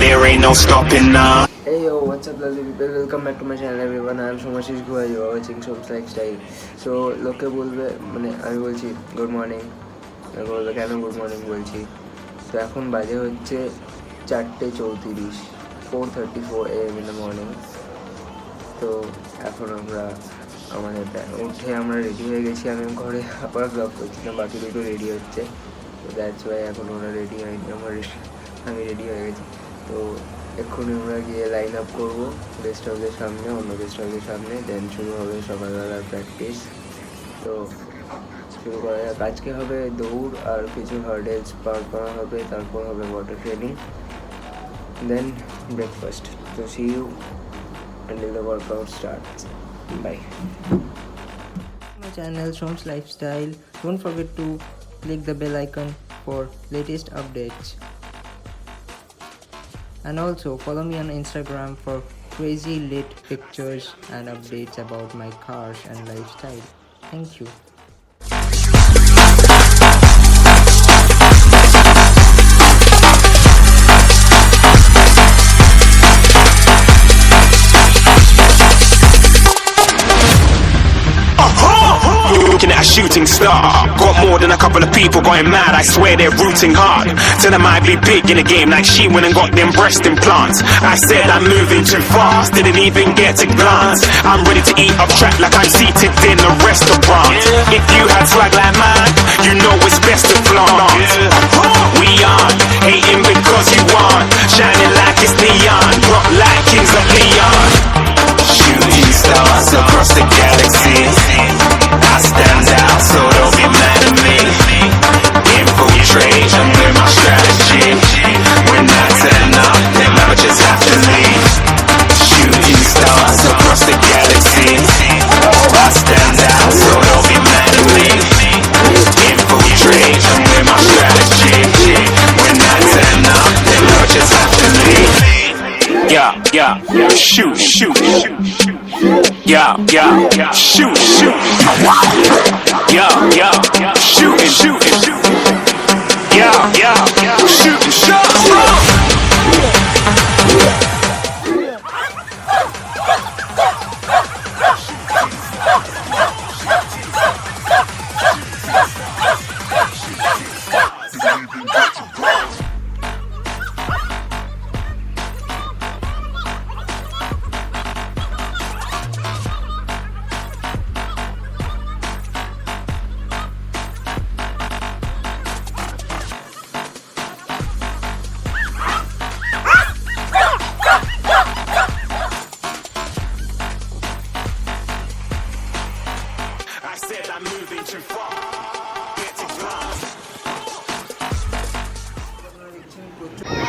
there ain't no stopping now. Hey yo, what's up lovely people, welcome back to my channel everyone. I am Somasish Guha, you are watching Som's Lifestyle. So লোকে বলবে মানে আমি বলছি good morning, বলবে কেন good morning বলছি। তো এখন বাজে হচ্ছে 4:34, 4:34 AM in the morning. তো এখন আমরা আমাদের উঠে আমরা রেডি হয়ে গেছি। আমি ঘরে আবার ব্লগ করছিলাম, বাকি দুটো রেডি হচ্ছে। তো দ্যাটস ওয়াই এখন ওরা রেডি হয়নি, আমি রেডি হয়ে গেছি। তো এক্ষুনি আমরা গিয়ে লাইন আপ করবো গেস্ট হাউসের সামনে, অন্য গেস্ট হাউসের সামনে। দেন শুরু হবে সকালবেলার প্র্যাকটিস। তো শুরু করা যাক। আজকে হবে দৌড় আর কিছু হার্ডেলস পার করা হবে, তারপর হবে ওয়াটার ট্রেনিং, দেন ব্রেকফাস্ট। তো see you until the workout starts. Bye. My channel Som's Lifestyle. Don't forget to click the bell icon for latest updates. And also follow me on Instagram for crazy lit pictures and updates about my cars and lifestyle. Thank you. Looking at a shooting star. Got more than a couple of people going mad, I swear they're rooting hard. Tell them I'd be big in the game like she went and got them breast implants. I said I'm moving too fast, didn't even get a glance. I'm ready to eat up track like I'm seated in a restaurant. If you had swag like mine, you know it's best to flaunt. We aren't hating because you aren't shining like it's neon, rock like kings of Leon. Shooting stars across the galaxy, I stand out, so don't be mad at me. Infiltrate, I'm with my strategy. When I turn up, then I just have to leave. Shooting stars across the galaxy, I stand out, so don't be mad at me. Infiltrate, I'm with my strategy. When I turn up, then I just have to leave. Yeah, shoot, shoot, shoot. Yeah, shoot, shoot. Yeah, shoot, shoot. Yeah, shoot, shoot.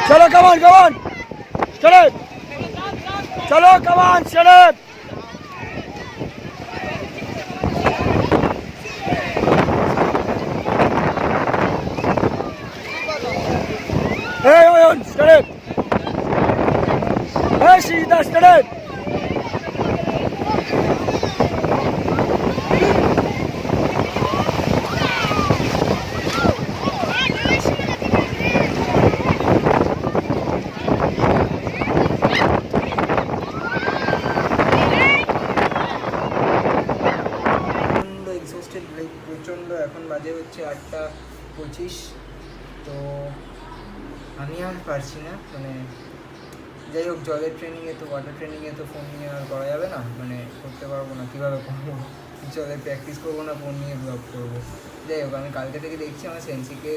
Chalo, come on, straight. Chalo, come on, straight. Hey, on, straight. Hey, Sita, straight. প্রচণ্ড। এখন বাজে হচ্ছে 8:25। তো আমি আর পারছি না, মানে যাই হোক, জলের ট্রেনিংয়ে তো ওয়াটার ট্রেনিংয়ে তো ফোন নিয়ে আর করা যাবে না, মানে করতে পারবো না। কীভাবে করবো, জলের প্র্যাকটিস করবো না ফোন নিয়ে ব্লগ করবো। যাই হোক, আমি কালকে থেকে দেখছি আমার সেন্সিকে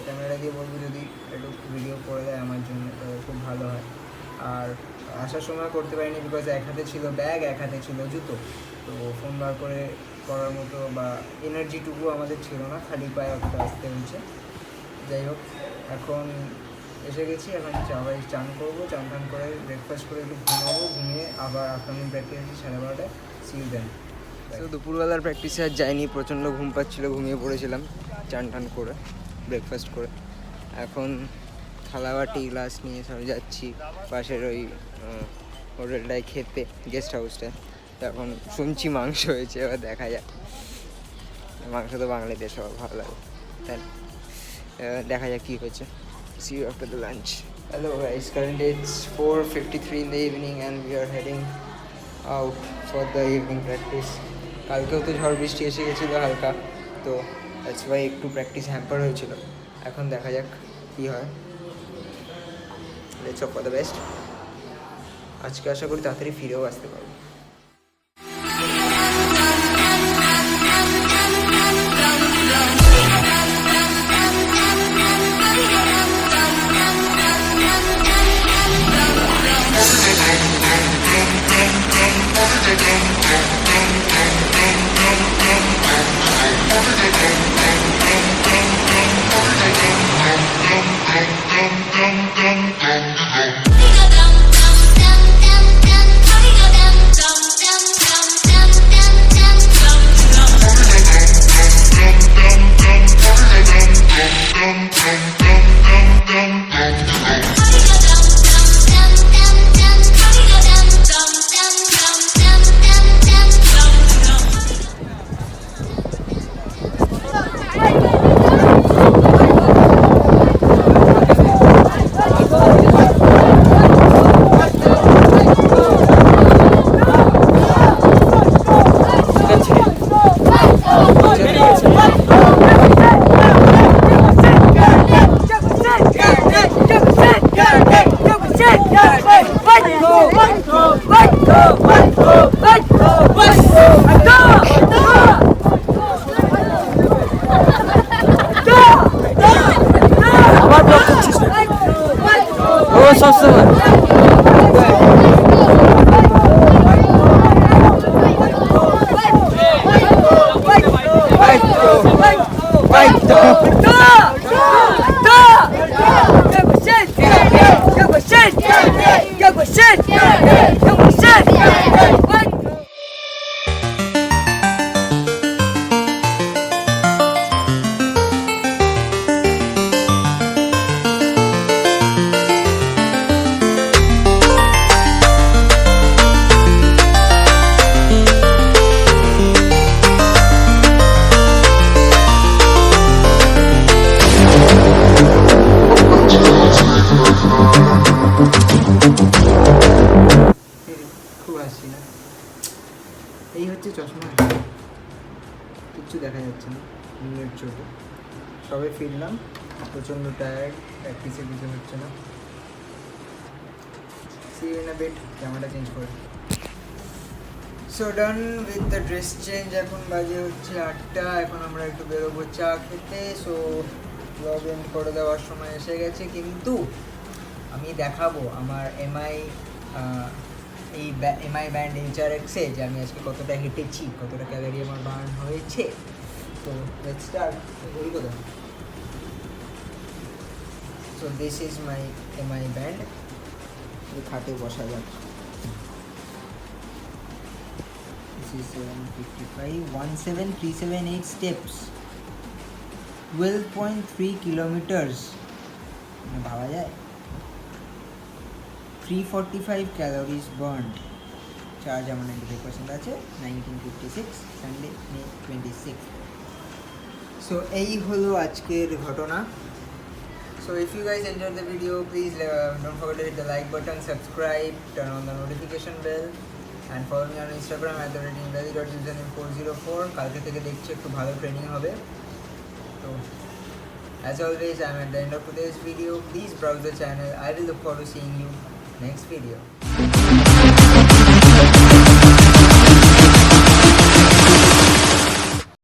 ক্যামেরা দিয়ে বলবো যদি একটু ভিডিও করে দেয় আমার জন্য, তো খুব ভালো হয়। আর আসার সময় করতে পারিনি বিকজ এক হাতে ছিল ব্যাগ, এক হাতে ছিল জুতো। তো ফোন বার করে করার মতো বা এনার্জিটুকু আমাদের ছিল না, খালি পায়ে একটা আসতে হয়েছে। যাই হোক, এখন এসে গেছি, এখন সবাই চান করবো, চান টান করে ব্রেকফাস্ট করে একটু ঘুমাবো, ঘুমিয়ে আবার আফটারনুন প্র্যাকটিস আছে 12:30। See you then. তো দুপুরবেলার প্র্যাকটিসে আর যাইনি, প্রচণ্ড ঘুম পাচ্ছিলো, ঘুমিয়ে পড়েছিলাম চান টান করে ব্রেকফাস্ট করে। এখন থালা বাটি গ্লাস নিয়ে সব যাচ্ছি পাশের ওই হোটেলটায় খেতে, গেস্ট হাউসটায়। তো এখন শুনছি মাংস হয়েছে, এবার দেখা যাক। মাংস তো বাঙালিতে সব ভালো লাগে, তাই দেখা যাক কী হয়েছে। See you after the lunch. Hello guys, currently it's 4:53 in the evening and we are heading out for the evening practice. কালকেও তো ঝড় বৃষ্টি এসে গেছিলো হালকা, তো দ্যাটস ওয়াই একটু প্র্যাকটিস হ্যাম্পার হয়েছিল। এখন দেখা যাক কী হয়। Let's hope for the best. আজকে আশা করি তাড়াতাড়ি ফিরেও আসতে পারবো। এই হচ্ছে চশমা, কিচ্ছু দেখা যাচ্ছে না, মিনিট চোখে সবে ফিরলাম, প্রচণ্ড টায়ার্ড, প্র্যাকটিসে কিছু হচ্ছে না। See you in a bit, জামাটা চেঞ্জ করে। So done with the dress change. এখন বাজে হচ্ছে 8টা, এখন আমরা একটু বেরোবো চা খেতে। সো লগ ইন করে দেওয়ার সময় এসে গেছে, কিন্তু আমি দেখাবো আমার এমআই ব্যান্ড HRX-এ যে আমি আজকে কতটা হেঁটেছি, কতটা ক্যালোরি আমার বার্ন হয়েছে। তো লেটস স্টার্ট। ঘড়ি কোথায়? So this is my MI band. এই খাটে বসা যাক। This is 755, 17378 steps, 12.3 kilometres. ভাবা যায়। 345 ক্যালোরিজ বার্নড। চার্জ আমার 95% আছে। 1956, সানডে মে 26। সো এই হলো আজকের ঘটনা। So if you guys enjoyed the video, please don't forget to hit the like button, subscribe, turn on the notification bell and follow me on Instagram @insta.username404. কালকে থেকে দেখছি একটু ভালো ট্রেনিং হবে। তো as always, I'm at the end of today's video. Please browse the channel. I will look forward to seeing you next video.